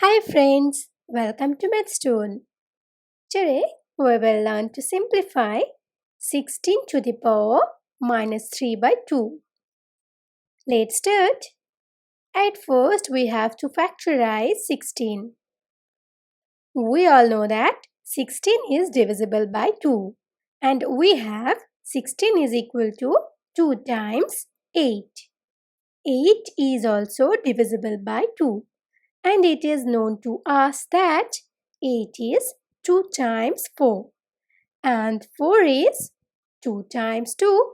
Hi friends, welcome to Mathstoon. Today we will learn to simplify 16 to the power minus 3 by 2. Let's start. At first we have to factorize 16. We all know that 16 is divisible by 2 and we have 16 is equal to 2 times 8. 8 is also divisible by 2. And it is known to us that 8 is 2 times 4 and 4 is 2 times 2.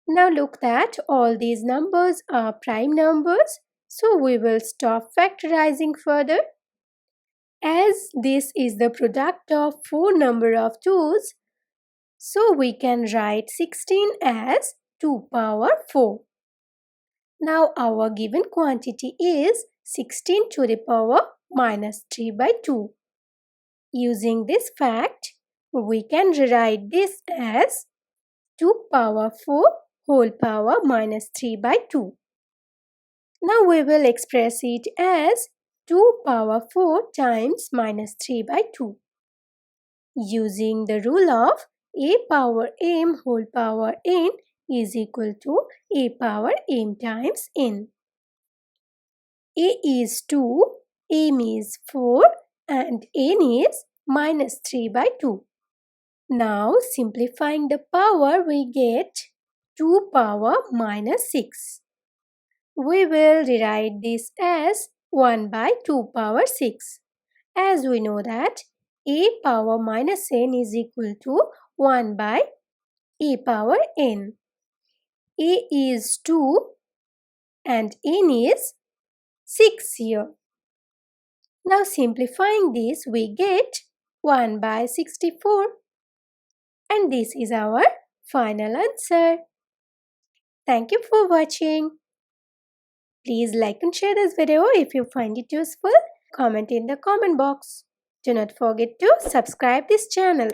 Now look that all these numbers are prime numbers, so we will stop factorizing further. As this is the product of 4 number of 2's, so we can write 16 as 2 power 4. Now our given quantity is 16 to the power minus 3 by 2. Using this fact, we can rewrite this as 2 power 4 whole power minus 3 by 2. Now we will express it as 2 power 4 times minus 3 by 2. Using the rule of a power m whole power n is equal to a power m times n. A is 2, m is 4 and n is minus 3 by 2. Now simplifying the power we get 2 power minus 6. We will rewrite this as 1 by 2 power 6. As we know that a power minus n is equal to 1 by a power n. A is 2 and n is 6 here. Now simplifying this we get 1 by 64. And this is our final answer. Thank you for watching. Please like and share this video if you find it useful. Comment in the comment box. Do not forget to subscribe this channel.